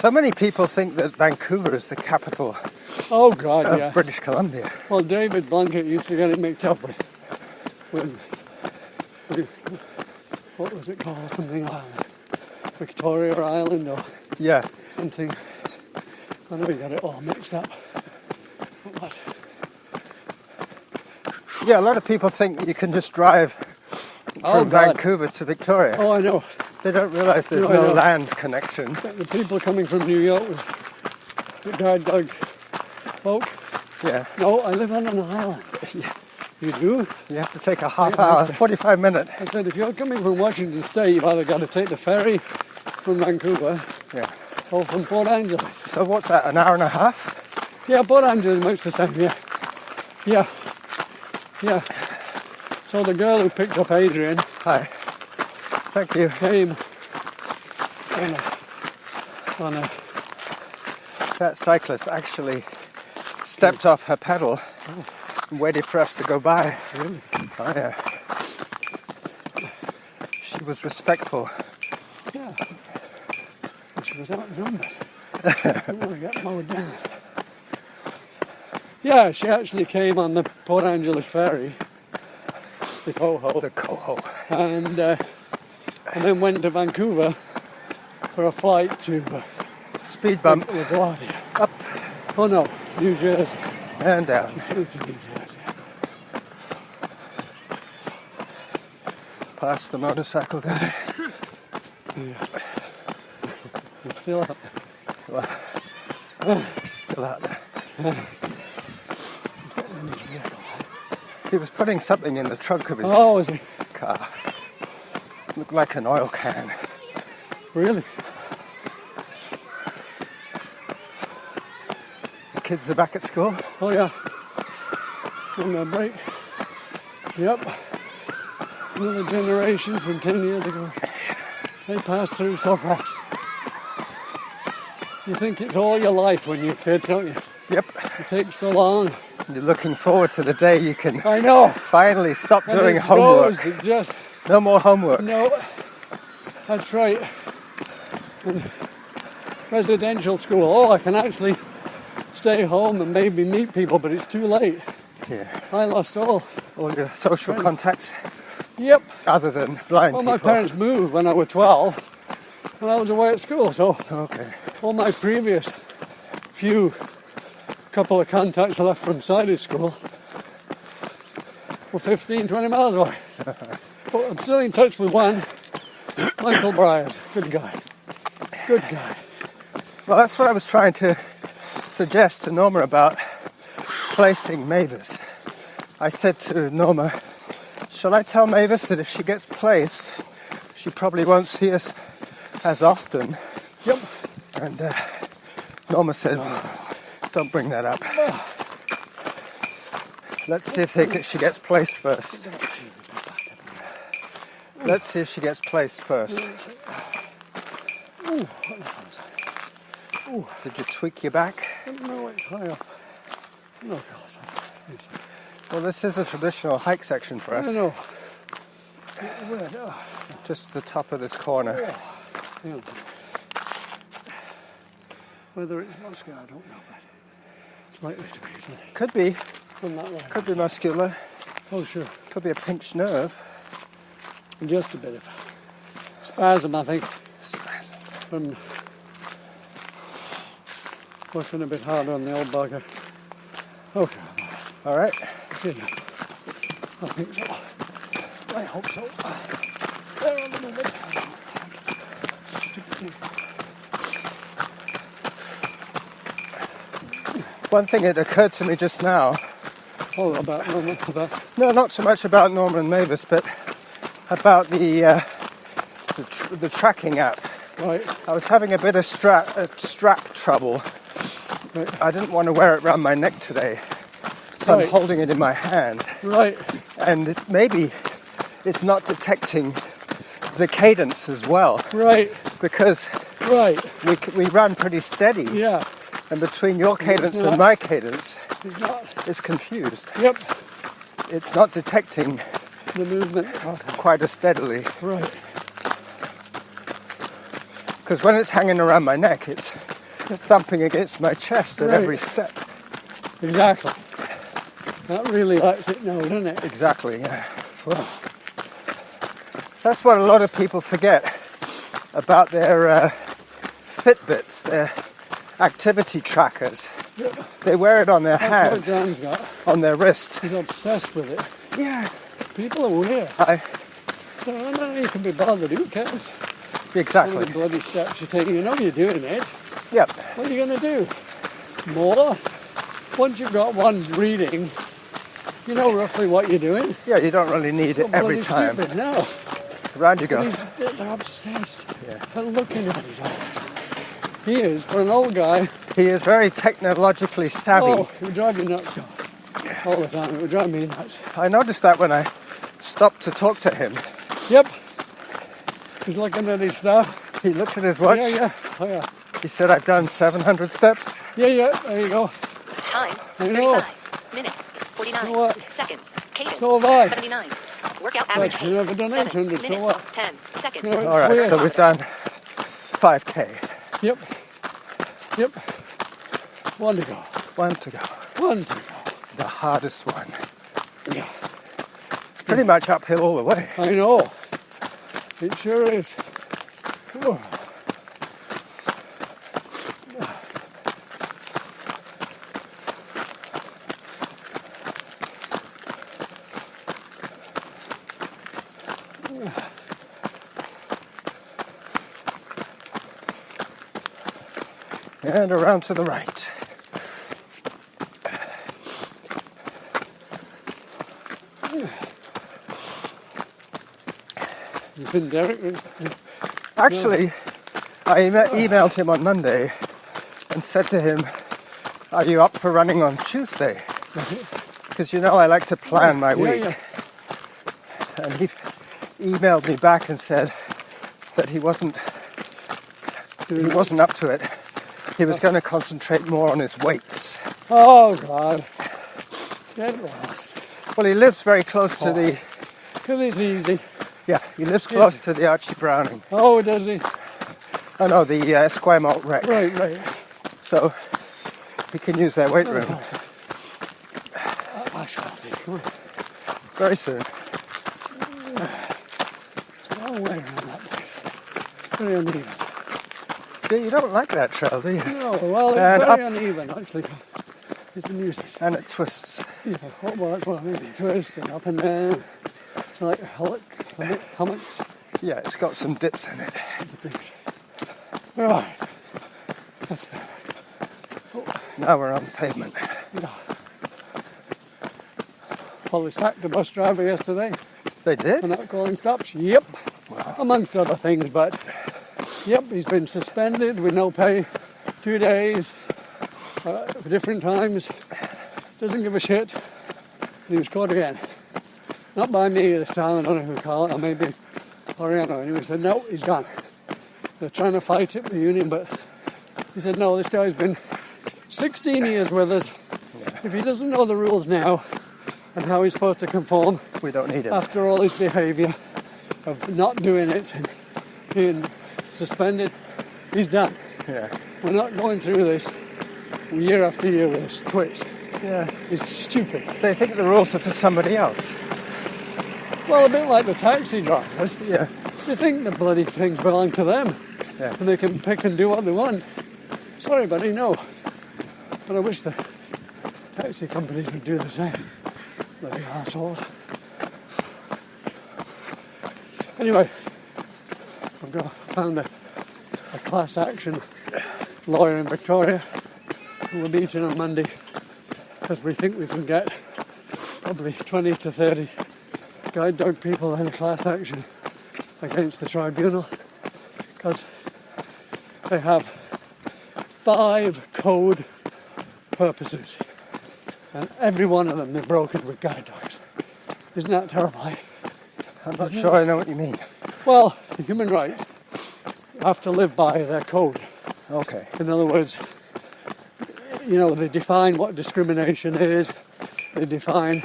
So many people think that Vancouver is the capital Oh God, of yeah. British Columbia. Well, David Blunkett used to get it mixed up with what was it called? Something Island. Victoria Island or Yeah. something. I know he got it all mixed up. But Yeah, a lot of people think you can just drive Oh, from God. Vancouver to Victoria. oh, I know. They don't realise there's No, I no know. land connection. The people coming from New York with the guide dog folk. Yeah, No, I live on an island. You do? you have to take a half hour, 45 minute. I said, if you're coming from Washington State, you've either got to take the ferry from Vancouver Yeah. or from Port Angeles. So what's that, an hour and a half? Yeah, Port Angeles is much the same, yeah. Yeah. Yeah. So the girl who picked up Adrian Hi. Thank you. came on a That cyclist actually stepped off her pedal and waited for us to go by. really? Oh yeah. She was respectful. Yeah. And she was outnumbered. Didn't want to get mowed down. Yeah, she actually came on the Port Angeles ferry, the Coho, The coho. and then went to Vancouver for a flight to Speed bump LaGuardia. up Oh no, New Jersey. and down. She flew to New Jersey. Past the motorcycle guy. Yeah. It's still up. Still out there. in his vehicle. He was putting something in the trunk of his Oh, is he? car. Looked like an oil can. Really? The kids are back at school. Oh yeah. On their break. Yep. Another generation from 10 years ago. They pass through so fast. You think it's all your life when you're a kid, don't you? Yep. It takes so long. You're looking forward to the day you can I know. finally stop And doing it homework. goes, it just, No more homework. no. That's right. And residential school. Oh, I can actually stay home and maybe meet people, but it's too late. Yeah. I lost all. All your social Right. contacts Yep. other than blind Well, people. my parents moved when I was 12, and I was away at school, so Okay. all my previous couple of contacts left from sided school were 15, 20 miles away. But I'm still in touch with one, Michael Bryars. Good guy. Good guy. Well, that's what I was trying to suggest to Norma about placing Mavis. I said to Norma, shall I tell Mavis that if she gets placed, she probably won't see us as often? Yep. And Norma said, don't bring that up. Let's see if she gets placed first. Let's see if she gets placed first. Ooh, Did you tweak your back? I don't know, it's high up. No, God, it's, Well, this is a traditional hike section for I us. don't know. Where, Just the top of this corner. hang on. Whether it's muscular, I don't know, but it's likely to be, isn't it? Could be. On that line. Could be muscular. Oh, sure. Could be a pinched nerve. Just a bit of spasm, I think, from working a bit harder on the old bugger. Okay, All right. see ya. I think so. I hope so. There on the minute. Stupid thing. One thing that occurred to me just now, Oh, about no, not so much about Norma and Mavis, but about the tracking app. right. I was having a bit of strap trouble. Right. I didn't want to wear it around my neck today, so Right. I'm holding it in my hand. Right. And maybe it's not detecting the cadence as well, Right, because right. we run pretty steady, Yeah, and between your cadence not. and my cadence, it's not. it's confused. Yep, It's not detecting the movement. quite as steadily, Right, because when it's hanging around my neck, it's thumping against my chest at Right. every step. exactly. That really lets it know, doesn't it? Exactly, yeah. Well, that's what a lot of people forget about their Fitbits, their activity trackers. They wear it on their That's what hand, Graham's got. on their wrist. He's obsessed with it. Yeah, People are weird. No, you can be bothered. Who cares? How many exactly. bloody steps you take? You know you're doing it. Yep, What are you going to do? More? Once you've got one reading, you know roughly what you're doing. yeah, you don't really need it Not every bloody time. Stupid, no. Round you But go. they're obsessed. Yeah. And looking at it all the time. He is, for an old guy. He is very technologically savvy. Oh, it would drive you nuts, God. All the time. It would drive me nuts. I noticed that when I stopped to talk to him. Yep. He's looking at his stuff. He looked at his watch. Yeah. Oh, yeah. He said, I've done 700 steps. Yeah. There you go. Time, I know. 35 minutes, 49 So what? seconds. Cadence, So have I. 79. Workout average But pace, you never done 7 800, so minutes, what? 10 seconds. You know, All right, weird. so we've done 5K. Yep. One to go. One to go. One to go. The hardest one. Yeah. It's pretty much uphill all the way. I know. It sure is. Oh. And around to the right. You seen Derek? Actually, I emailed him on Monday and said to him, are you up for running on Tuesday? Because you know I like to plan my week. Yeah. And he emailed me back and said that he wasn't up to it. He was going to concentrate more on his weights. Oh, God. Get lost. Well, he lives very close to the, Because it's easy. yeah, he lives close to the Archie Browning. Oh, does he? Oh no, the Esquimalt wreck. Right. So he can use their weight room Asphalt, come on. very soon. Long way around that place. Very uneven. Yeah, you don't like that trail, do you? No, well, it's And very up- uneven, actually. It's a nuisance. And it twists. Yeah, well, that's what I mean. Twist and up and down. It's like hummocks. Yeah, it's got some dips in it. Right. That's better. Now we're on pavement. Yeah. Well, they sacked the bus driver yesterday They for did? not calling stops. Yep. Amongst other things, but yep, he's been suspended with no pay 2 days for different times. Doesn't give a shit. And he was caught again. Not by me this time, I don't know who called it, or maybe Oriano. And he said, no, he's gone. They're trying to fight it with the union, but he said, no, this guy's been 16 years with us. If he doesn't know the rules now and how he's supposed to conform We don't need it. after all his behaviour of not doing it and being suspended, he's done. Yeah. We're not going through this year after year with this twist. Yeah. It's stupid. They think the rules are for somebody else. Well, a bit like the taxi drivers. Yeah. They think the bloody things belong to them. Yeah. And they can pick and do what they want. Sorry, buddy, no. But I wish the taxi companies would do the same. Bloody assholes. Anyway, found a class action lawyer in Victoria who we're meeting on Monday because we think we can get probably 20 to 30 guide dog people in a class action against the tribunal because they have 5 code purposes and every one of them they've broken with guide dogs. Isn't that terrible? I'm not sure I know what you mean. Well, human rights have to live by their code. Okay. In other words, they define what discrimination is. They define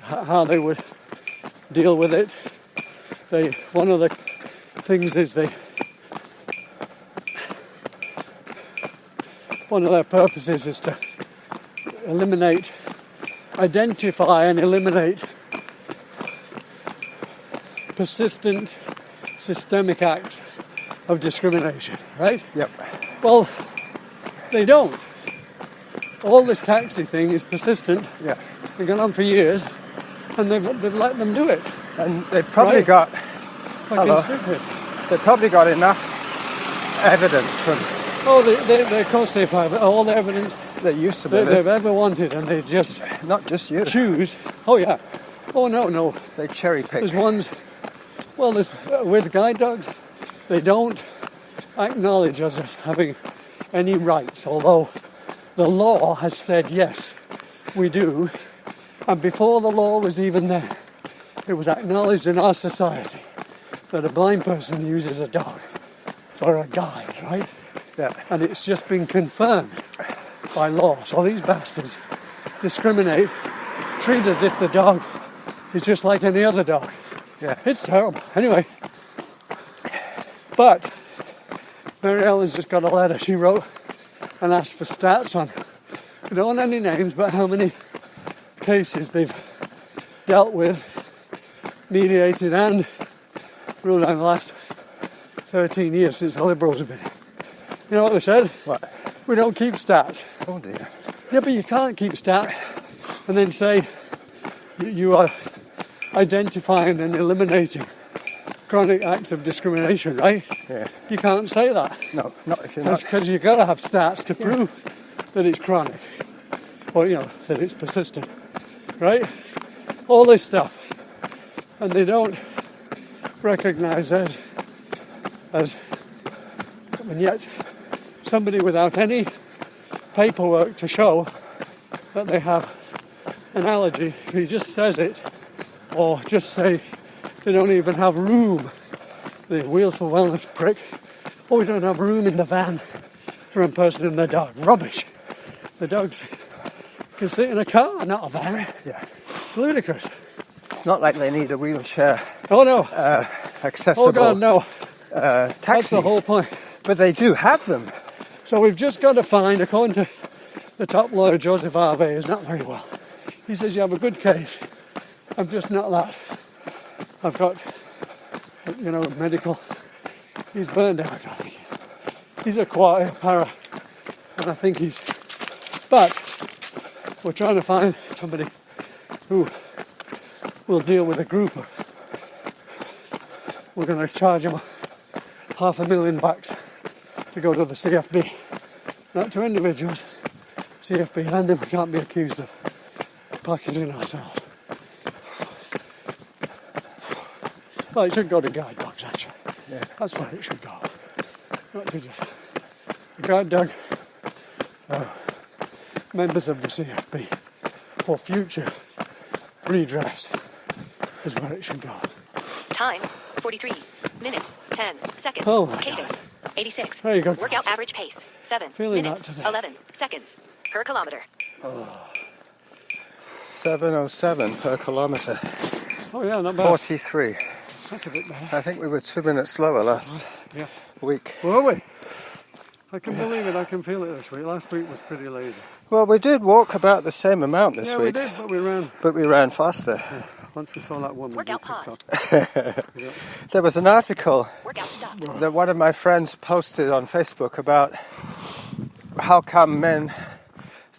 how they would deal with it. One of the things is one of their purposes is to identify and eliminate persistent, systemic acts of discrimination, right? Yep. Well, they don't. All this taxi thing is persistent. Yeah. They've gone on for years, and they've let them do it. And they've probably Right. got Fucking stupid. they've probably got enough evidence from Oh, they of course they've had all the evidence that you they've submitted. ever wanted, and they just Not just you. choose. Oh yeah. Oh no. They cherry pick. There's ones. Well, there's with guide dogs, they don't acknowledge us as having any rights, although the law has said yes, we do. And before the law was even there, it was acknowledged in our society that a blind person uses a dog for a guide, right? Yeah. And it's just been confirmed by law. So these bastards discriminate, treat as if the dog is just like any other dog. Yeah. It's terrible. Anyway, but Mary Ellen's just got a letter she wrote and asked for stats on, we don't want any names, but how many cases they've dealt with, mediated and ruled out in the last 13 years since the Liberals have been in. You know what they said? What? We don't keep stats. Oh dear. Yeah, but you can't keep stats and then say you are identifying and eliminating chronic acts of discrimination, right? Yeah. You can't say that. No, not if you're not. Because you've got to have stats to prove that it's chronic. Or, that it's persistent. Right? All this stuff. And they don't recognise as and yet somebody without any paperwork to show that they have an allergy, if he just says it, or just say they don't even have room, the Wheels for Wellness prick, or we don't have room in the van for a person and their dog. Rubbish. The dogs can sit in a car, not a van. Yeah. It's ludicrous. It's not like they need a wheelchair Oh no. accessible Oh God, no. taxi. That's the whole point. But they do have them. So we've just got to find, according to the top lawyer, Joseph Harvey, is not very well. He says, you have a good case. I'm just not that. I've got, medical. He's burned out, I think. He's a quiet para. And I think but we're trying to find somebody who will deal with a group. We're going to charge him $500,000 to go to the CFB. Not to individuals, CFB, and then we can't be accused of packaging ourselves. Well, it should go to guide dogs, actually. Yeah. That's where it should go. Not to just the guide dog members of the CFB for future redress is where it should go. Time, 43 minutes, 10 seconds. Oh my Cadence, 86. There you go. Workout average pace, 7 Feeling minutes, that today. 11 seconds per kilometer. 7:07 per kilometre. Oh yeah, not bad. 43. That's a bit better. I think we were 2 minutes slower last Yeah. week. Were we? I can believe it. I can feel it this week. Last week was pretty lazy. Well, we did walk about the same amount this Yeah, week, we did, but we ran. but we ran faster. Once we saw that woman. Workout we picked paused. up. There was an article Workout stopped. that one of my friends posted on Facebook about how come men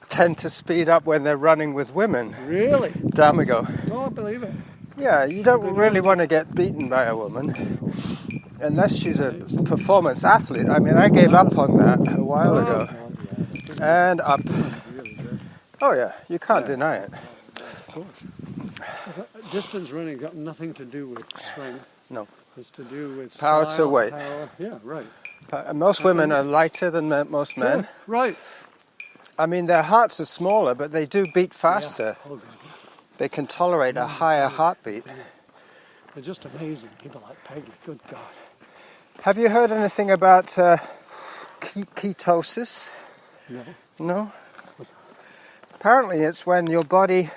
tend to speed up when they're running with women. Really? Damn ago. Oh, I believe it. Yeah, you don't really want to get beaten by a woman unless she's a performance athlete. I mean, I gave up on that a while ago. And up. Oh yeah, you can't deny it. Of course. Distance running got nothing to do with strength. No. It's to do with Power to style, weight. Power. Yeah, right. Most women are lighter than most men. Yeah, right. I mean, their hearts are smaller, but they do beat faster. Oh, God. They can tolerate a higher heartbeat. They're just amazing, people like Peggy, good God. Have you heard anything about ketosis? No. No? Apparently it's when your body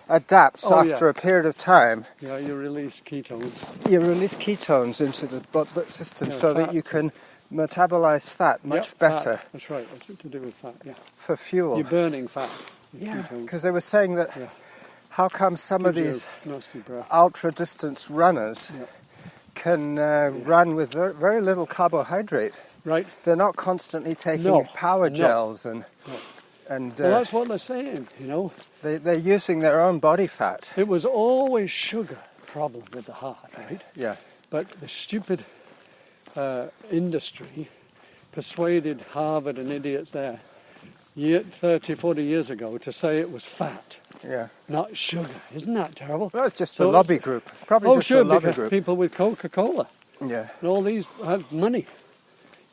adapts after a period of time. Yeah, you release ketones. You release ketones into the blood system so fat. that you can metabolize fat much better. Fat. That's right, that's to do with fat, yeah. For fuel. You're burning fat. Yeah, ketones. because they were saying that how come some of these ultra-distance runners can run with very, very little carbohydrate. Right. They're not constantly taking power gels and well, that's what they're saying, you know. They're using their own body fat. It was always sugar problem with the heart, right? Yeah. But the stupid industry persuaded Harvard and idiots there 30, 40 years ago to say it was fat. Yeah. Not sugar. Isn't that terrible? Well, it's just a lobby group. Probably just a lobby group. People with Coca-Cola. Yeah. And all these have money.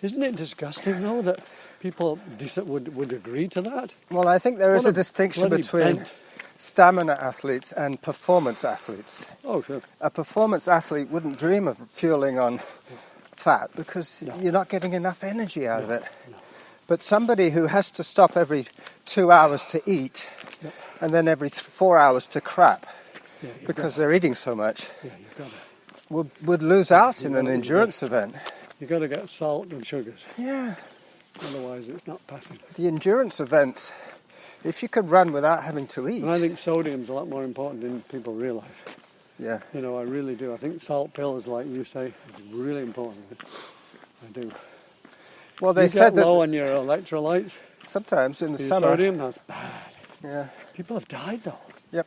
Isn't it disgusting, though, that people would agree to that? Well, I think there is a distinction between stamina athletes and performance athletes. Oh, sure. A performance athlete wouldn't dream of fueling on fat because you're not getting enough energy out of it. No. But somebody who has to stop every 2 hours to eat and then every 4 hours to crap because they're eating so much would lose out in an endurance event. You've got to get salt and sugars. Yeah. Otherwise it's not passing. The endurance event, if you could run without having to eat. And I think sodium's a lot more important than people realise. Yeah. You know, I really do. I think salt pills, like you say, is really important. I do. Well, they you said get that low on your electrolytes. sometimes in the Your summer. sodium, that's bad. Yeah. People have died though. Yep.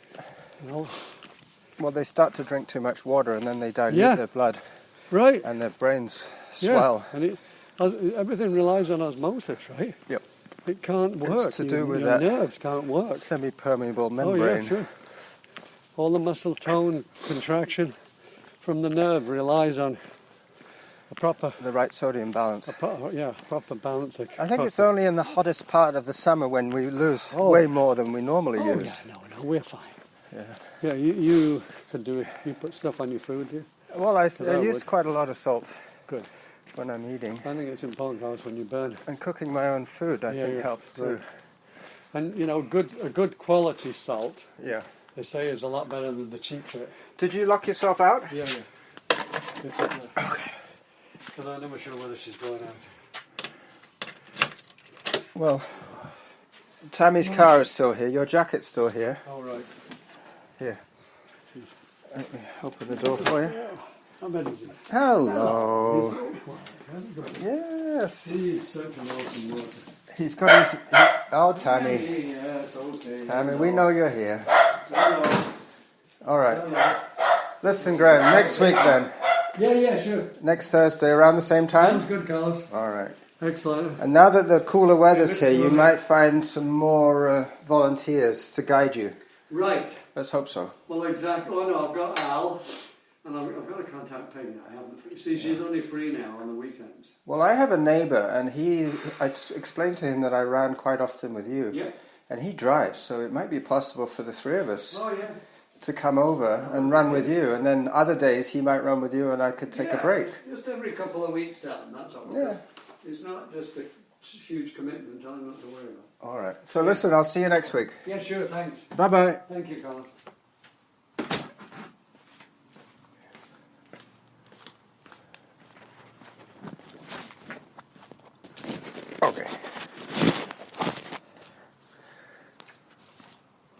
You know. Well, they start to drink too much water and then they dilute their blood. Right. And their brains swell. And everything relies on osmosis, right? Yep. It can't work. It's to do with your that nerves can't work. Semi-permeable membrane. Oh yeah, sure. All the muscle tone contraction from the nerve relies on the right sodium balance. Proper balance. I think it's only in the hottest part of the summer when we lose way more than we normally use. Yeah, no, we're fine. Yeah, you could do it. You put stuff on your food, do you? Well, I use quite a lot of salt. Good. When I'm eating. I think it's important, guys, when you burn. And cooking my own food, I think, helps too. And you know, a good quality salt. Yeah. They say is a lot better than the cheap shit. Did you lock yourself out? Yeah. It's up there. Okay. But I'm never sure whether she's going out. Well, Tammy's car is still here. Your jacket's still here. All right. Here. Let me open the door for you. Hello. Hello. Yes. He's such an awesome worker. He's got his... Oh, Tammy. Yes, okay. Tammy, we know you're here. Hello. All right. Listen, Graeme, next week then. Yeah, sure. Next Thursday around the same time? Sounds good, Carlos. All right. Excellent. And now that the cooler weather's here, you might find some more volunteers to guide you. Right. Let's hope so. Well, exactly. Oh, no, I've got Al. And I've got to contact Peggy. I haven't. See, she's only free now on the weekends. Well, I have a neighbour, and I explained to him that I ran quite often with you. Yeah. And he drives, so it might be possible for the three of us to come over and run with you. And then other days he might run with you, and I could take a break. Just every couple of weeks, Dan. That's all. Yeah. It's not just a huge commitment. I'm not to worry about. All right. So listen, I'll see you next week. Yeah, sure. Thanks. Bye-bye. Thank you, Colin. Okay.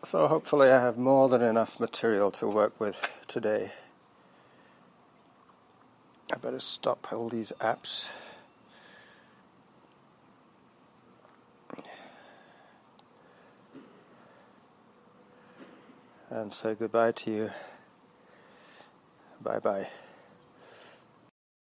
So hopefully I have more than enough material to work with today. I better stop all these apps. And say goodbye to you. Bye-bye.